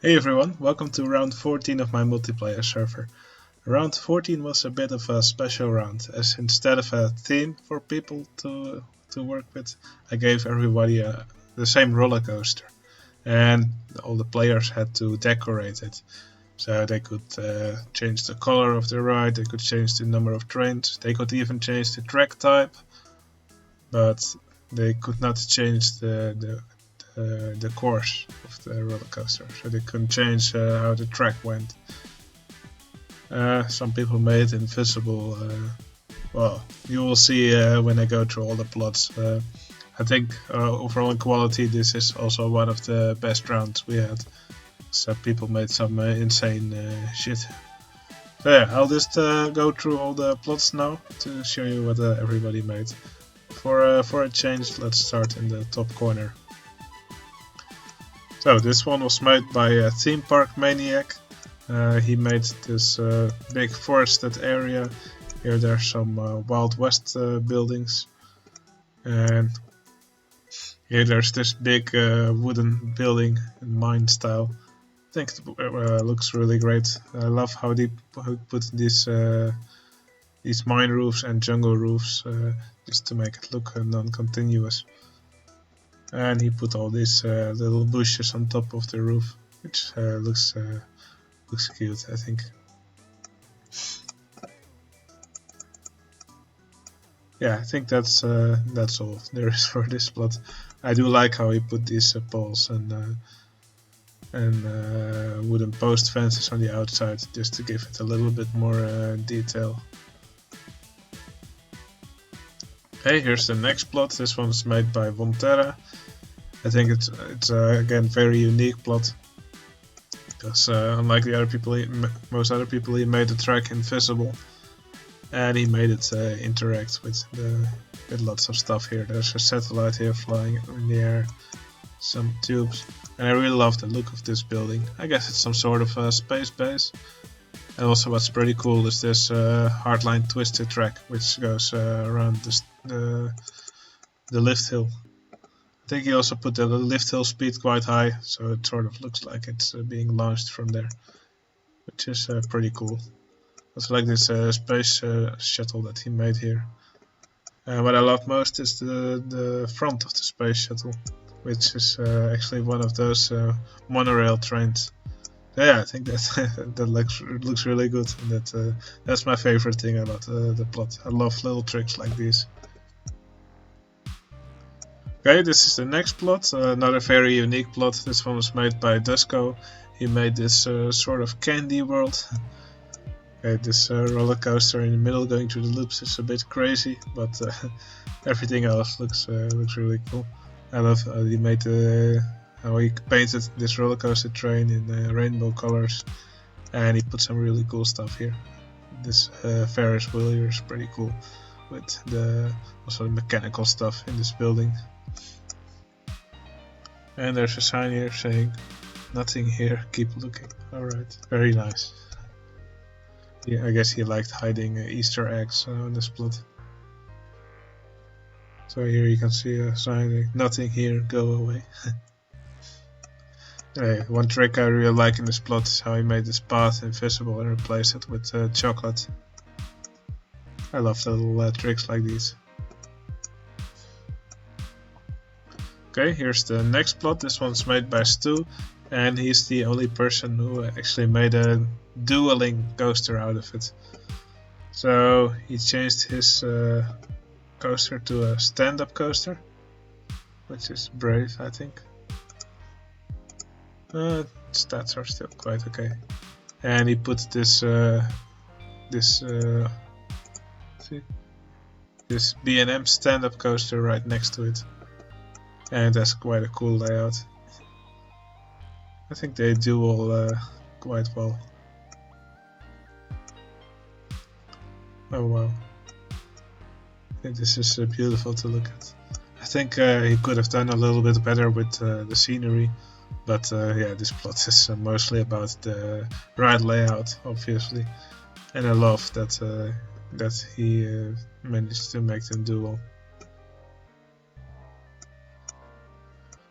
Hey everyone, welcome to round 14 of my multiplayer server. Round 14 was a bit of a special round, as instead of a theme for people to work with, I gave everybody the same roller coaster. And all the players had to decorate it. So they could change the color of the ride, they could change the number of trains, they could even change the track type, but they could not change the course of the roller coaster, so they couldn't change how the track went. Some people made it invisible. Well, you will see when I go through all the plots. I think overall in quality this is also one of the best rounds we had. So people made some insane shit. So yeah, I'll just go through all the plots now to show you what everybody made. For a change, let's start in the top corner. So this one was made by Theme Park Maniac. He made this big forested area. Here there's some Wild West buildings. And here there's this big wooden building in mine style. I think it looks really great. I love how they put these mine roofs and jungle roofs just to make it look non-continuous. And he put all these little bushes on top of the roof, which looks cute, I think. Yeah, I think that's all there is for this plot. I do like how he put these poles and wooden post fences on the outside, just to give it a little bit more detail. Okay, here's the next plot. This one's made by Vonterra. I think it's again very unique plot, because unlike the other people, most other people, he made the track invisible, and he made it interact with lots of stuff here. There's a satellite here flying in the air, some tubes, and I really love the look of this building. I guess it's some sort of a space base. And also what's pretty cool is this hardline twisted track, which goes around the lift hill. I think he also put the lift hill speed quite high, so it sort of looks like it's being launched from there, which is pretty cool. Also like this space shuttle that he made here. What I love most is the front of the space shuttle, which is actually one of those monorail trains. Yeah, I think that looks really good, and that's my favorite thing about the plot. I love little tricks like these. Okay, this is the next plot, another very unique plot. This one was made by Dusk. He made this sort of candy world. Okay, this roller coaster in the middle going through the loops is a bit crazy, but everything else looks really cool. I love how he made how he painted this roller coaster train in rainbow colors, and he put some really cool stuff here. This Ferris wheel here is pretty cool, with also the mechanical stuff in this building. And there's a sign here saying, "Nothing here, keep looking." Alright, very nice. Yeah, I guess he liked hiding Easter eggs on this plot. So here you can see a sign like, "Nothing here, go away." One trick I really like in this plot is how he made this path invisible and replaced it with chocolate. I love little tricks like these. Okay, here's the next plot. This one's made by Stu, and he's the only person who actually made a dueling coaster out of it. So he changed his coaster to a stand-up coaster, which is brave, I think. Stats are still quite okay. And he put this B&M stand-up coaster right next to it, and that's quite a cool layout. I think they do all quite well. Oh wow, I think this is beautiful to look at. I think he could have done a little bit better with the scenery. But yeah, this plot is mostly about the ride layout, obviously. and I love that he managed to make them dual.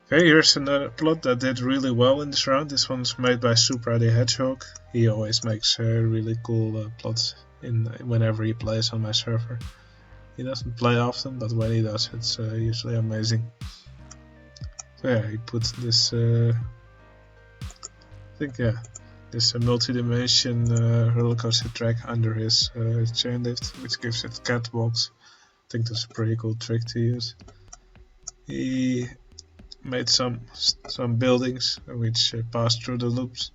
Okay, here's another plot that did really well in this round. This one's made by Supra the Hedgehog. He always makes really cool plots whenever he plays on my server. He doesn't play often, but when he does, it's usually amazing. So yeah, he put this, this multi-dimension roller coaster track under his chain lift, which gives it catwalks. I think that's a pretty cool trick to use. He made some buildings which pass through the loops.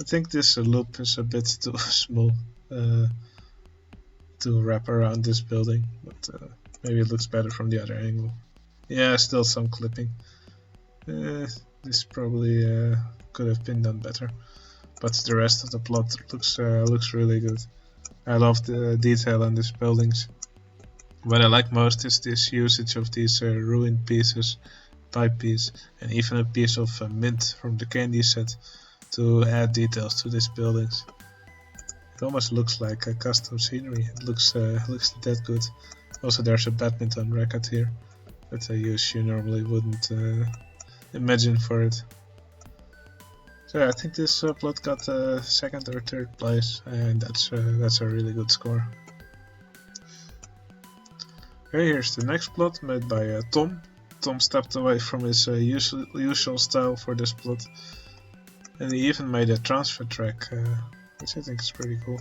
I think this loop is a bit too small to wrap around this building, but maybe it looks better from the other angle. Yeah, still some clipping. This probably could have been done better, but the rest of the plot looks really good. I love the detail on these buildings. What I like most is this usage of these ruined pieces, pipe piece, and even a piece of mint from the candy set to add details to these buildings. It almost looks like a custom scenery. It looks that good. Also, there's a badminton racket here that I use. You normally wouldn't imagine for it. So yeah, I think this plot got second or third place, and that's a really good score. Okay, here's the next plot made by Tom. Tom stepped away from his usual style for this plot, and he even made a transfer track, which I think is pretty cool.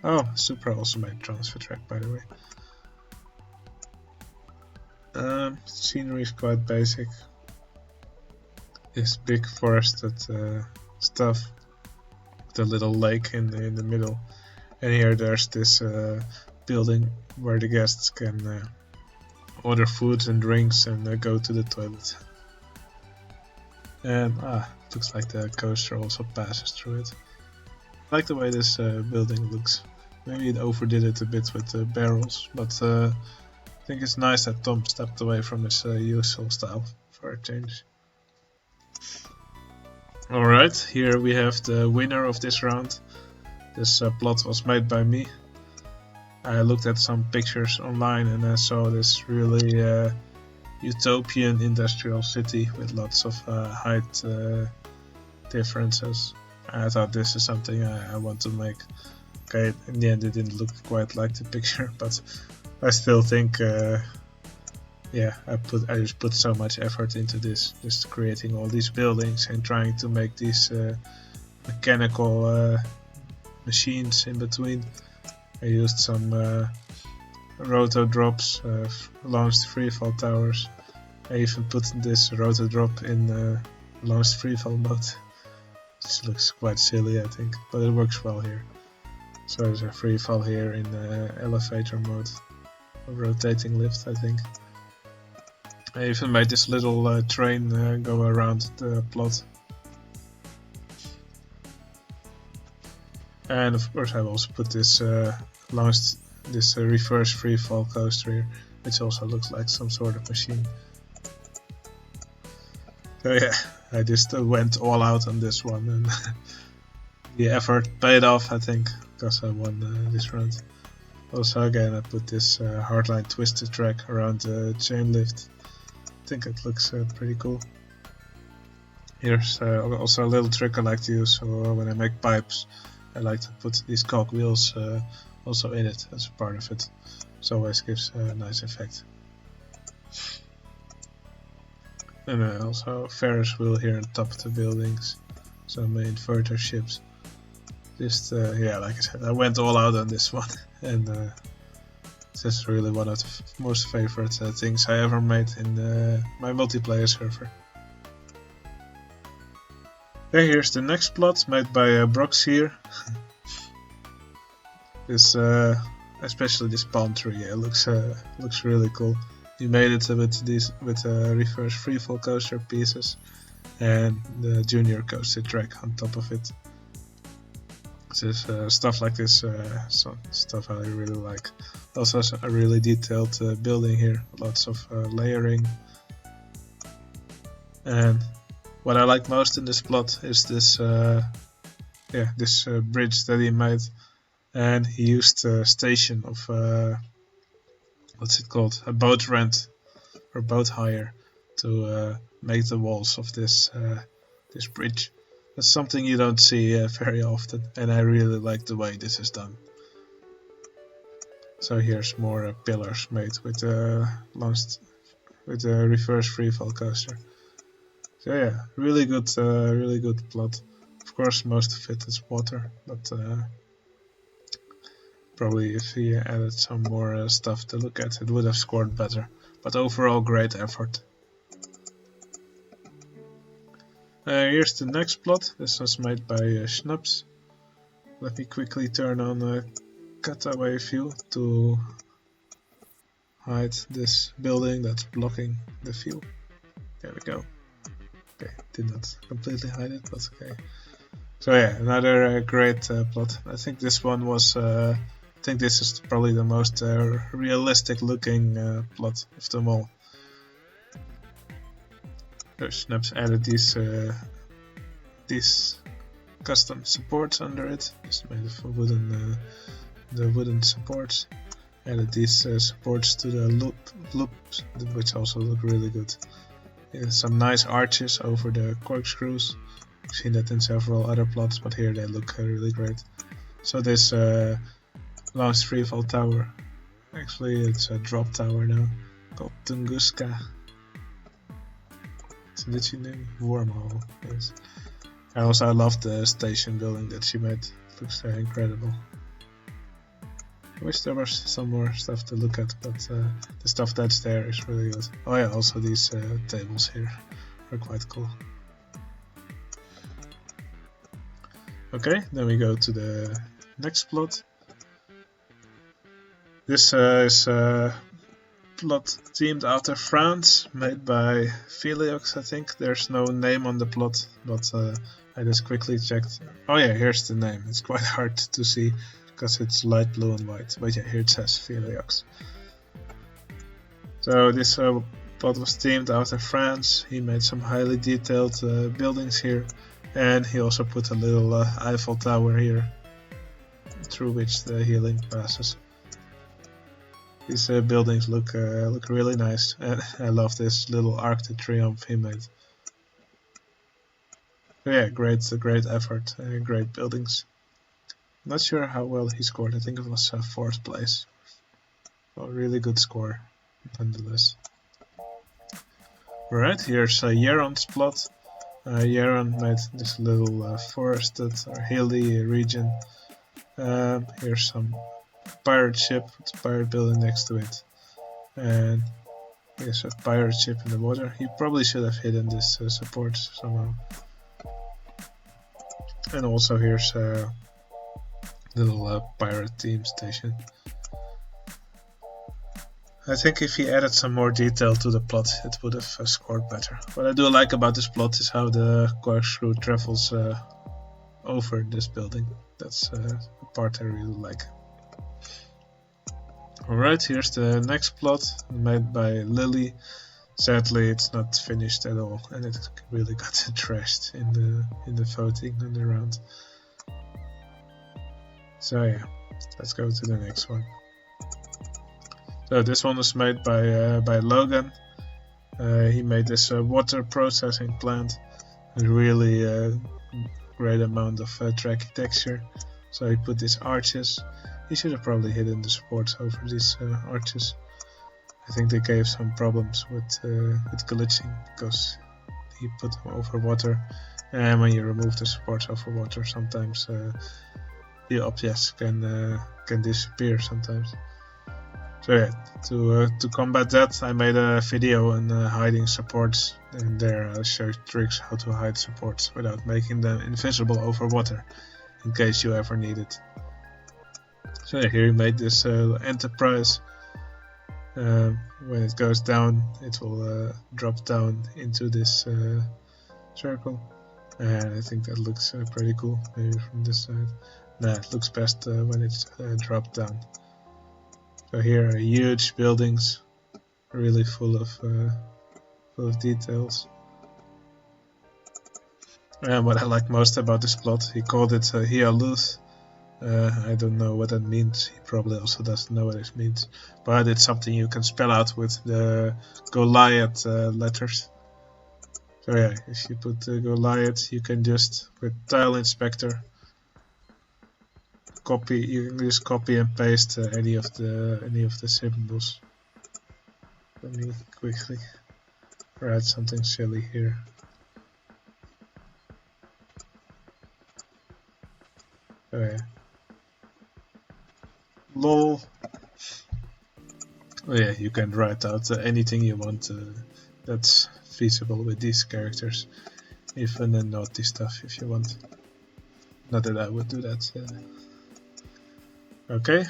Oh, Supra also made a transfer track, by the way. Scenery is quite basic. This big forested stuff with a little lake in the middle, and here there's this building where the guests can order foods and drinks and go to the toilet. And looks like the coaster also passes through it. I like the way this building looks. Maybe it overdid it a bit with the barrels, but I think it's nice that Tom stepped away from his usual style for a change. Alright, here we have the winner of this round. This plot was made by me. I looked at some pictures online and I saw this really utopian industrial city with lots of height differences. I thought this is something I want to make. Okay, in the end it didn't look quite like the picture, but I still think I just put so much effort into this, just creating all these buildings and trying to make these mechanical machines in between. I used some roto drops, launched freefall towers. I even put this roto drop in launched freefall mode. This looks quite silly, I think, but it works well here. So there's a freefall here in elevator mode, a rotating lift, I think. I even made this little train go around the plot. And of course I also put this reverse freefall coaster here, which also looks like some sort of machine. So yeah, I just went all out on this one, and the effort paid off, I think, because I won this round. Also again I put this hardline twisted track around the chain lift. I think it looks pretty cool. Here's also a little trick I like to use, so when I make pipes I like to put these cogwheels also in it as a part of it. So always gives a nice effect. And also Ferris wheel here on top of the buildings. Some inverter ships. Just like I said, I went all out on this one, and it's just really one of the most favorite things I ever made in my multiplayer server. Okay, here's the next plot made by Brox here. This, especially this palm tree, looks really cool. He made it with reverse freefall coaster pieces and the junior coaster track on top of it. Just stuff like this, stuff I really like. Also a really detailed building here, lots of layering. And what I like most in this plot is this bridge that he made. and he used a station of what's it called, a boat rent or boat hire to make the walls of this bridge. That's something you don't see very often, and I really like the way this is done. So here's more pillars made with a reverse freefall coaster. So yeah, really good plot. Of course, most of it is water, but probably if he added some more stuff to look at, it would have scored better. But overall, great effort. Here's the next plot. This was made by Schnapps. Let me quickly turn on a cutaway view to hide this building that's blocking the view. There we go. Okay, did not completely hide it, but okay. So yeah, another great plot. I think this one was. I think this is probably the most realistic looking plot of them all. So Schnapps added these custom supports under it, just made of the wooden supports. Added these supports to the loops, which also look really good. Some nice arches over the corkscrews. I've seen that in several other plots, but here they look really great. So this last freefall tower, actually it's a drop tower now, called Tunguska. So did she name Wormhole? Yes. I love the station building that she made. It looks incredible. I wish there was some more stuff to look at, but the stuff that's there is really good. Oh yeah, also these tables here are quite cool. Okay, then we go to the next plot. This is plot themed after France, made by Felix, I think. There's no name on the plot, but I just quickly checked. Oh yeah, here's the name. It's quite hard to see because it's light blue and white, but yeah, here it says Felix. So this plot was themed after France. He made some highly detailed buildings here, and he also put a little Eiffel Tower here, through which the healing passes. These buildings look really nice, and I love this little Arc de Triomphe he made. So yeah, great effort, great buildings. Not sure how well he scored. I think it was 4th place. Well, really good score, nonetheless. Alright, here's Yaron's plot. Yaron made this little forested or hilly region. Here's some pirate ship with a pirate building next to it, and there's a pirate ship in the water. He probably should have hidden this support somehow. And also here's a little pirate team station. I think if he added some more detail to the plot, it would have scored better. What I do like about this plot is how the corkscrew travels over this building. That's the part I really like. Alright, here's the next plot, made by Lily. Sadly, it's not finished at all, and it really got trashed in the voting on the round. So yeah, let's go to the next one. So this one was made by Logan. He made this water processing plant, a really great amount of tracky texture. So he put these arches. He should have probably hidden the supports over these arches. I think they gave some problems with glitching because he put them over water, and when you remove the supports over water, sometimes the objects can disappear sometimes. So yeah, to combat that, I made a video on hiding supports, and there I show tricks how to hide supports without making them invisible over water, in case you ever need it. So yeah, here we made this Enterprise. When it goes down, it will drop down into this circle, and I think that looks pretty cool. Maybe from this side. Nah, it looks best when it's dropped down. So here are huge buildings, really full of details. And what I like most about this plot, he called it Hialuth, I don't know what that means. He probably also doesn't know what it means. But it's something you can spell out with the Goliath letters. So yeah, if you put Goliath, you can just, with Tile Inspector, copy. You can just copy and paste any of the symbols. Let me quickly write something silly here. Oh yeah. LOL. Oh yeah, you can write out anything you want that's feasible with these characters. Even the naughty stuff if you want. Not that I would do that. Okay.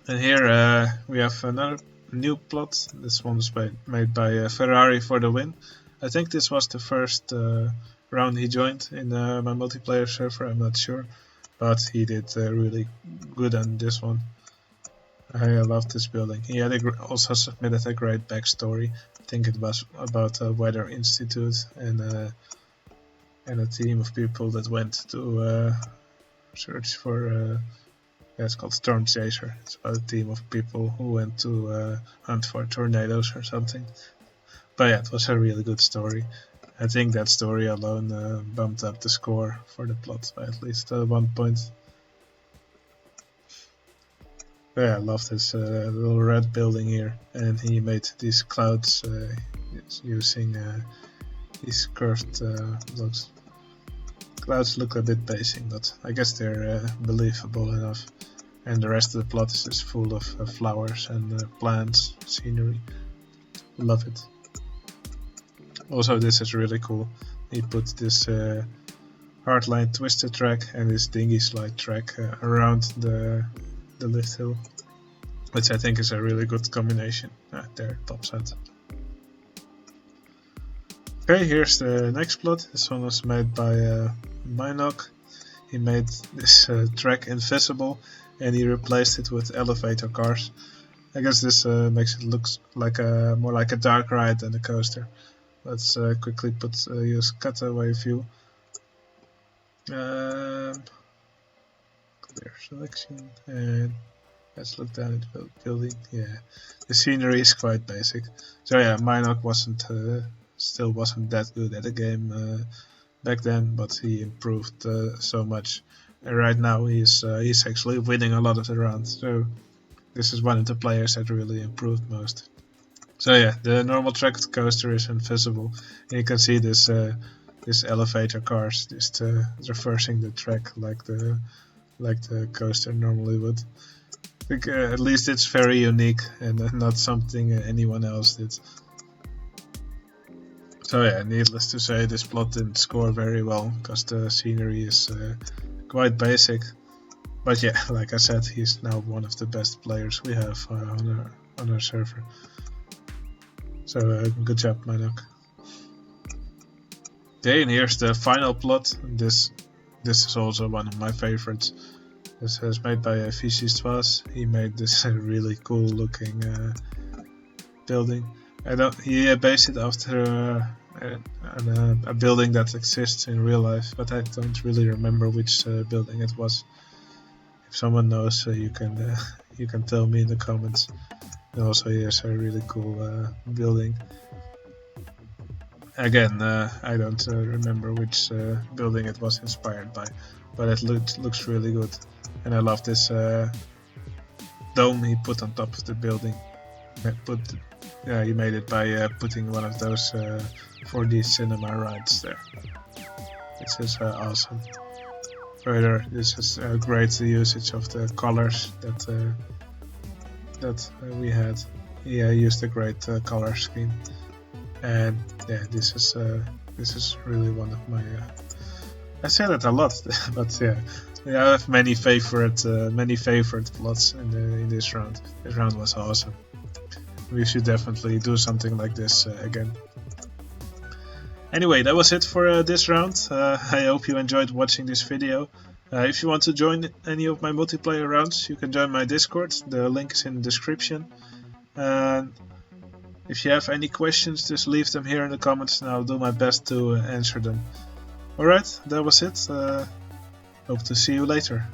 And here we have another new plot. This one was made by Ferrari for the win. I think this was the first round he joined in my multiplayer server, I'm not sure. But he did really good on this one. I love this building. He had also submitted a great backstory. I think it was about a weather institute and a team of people that went to search for. It's called Storm Chaser. It's about a team of people who went to hunt for tornadoes or something. But yeah, it was a really good story. I think that story alone bumped up the score for the plot by at least 1 point. Yeah, I love this little red building here, and he made these clouds using these curved blocks. Clouds look a bit basic, but I guess they're believable enough. And the rest of the plot is just full of flowers and plants, scenery. Love it. Also, this is really cool. He put this hardline twisted track and this dinghy slide track around the lift hill, which I think is a really good combination. There it pops out. Okay, here's the next plot. This one was made by Mynock. He made this track invisible and he replaced it with elevator cars. I guess this makes it look like more like a dark ride than a coaster. Let's quickly use cutaway view. Clear selection, and let's look down at the building. Yeah, the scenery is quite basic. So yeah, Mynock still wasn't that good at the game back then, but he improved so much. And right now he's actually winning a lot of the rounds. So this is one of the players that really improved most. So yeah, the normal track of the coaster is invisible. And you can see this elevator cars just reversing the track like the coaster normally would. I think at least it's very unique and not something anyone else did. So yeah, needless to say, this plot didn't score very well because the scenery is quite basic. But yeah, like I said, he's now one of the best players we have on our server. So good job, Mynock. Okay, and here's the final plot. This is also one of my favorites. This is made by Felix. He made this really cool looking building. He based it after a building that exists in real life, but I don't really remember which building it was. If someone knows, you can tell me in the comments. And also here's a really cool building. Again, I don't remember which building it was inspired by, but it looks really good. And I love this dome he put on top of the building. He made it by putting one of those 4D cinema rides there. This is awesome. Further, this is a great usage of the colors that we had. He used a great color scheme, and yeah, this is really one of my. I say that a lot, but yeah, I have many favorite plots in this round. This round was awesome. We should definitely do something like this again. Anyway, that was it for this round. I hope you enjoyed watching this video. If you want to join any of my multiplayer rounds, you can join my Discord. The link is in the description. And if you have any questions, just leave them here in the comments and I'll do my best to answer them. Alright, that was it. Hope to see you later.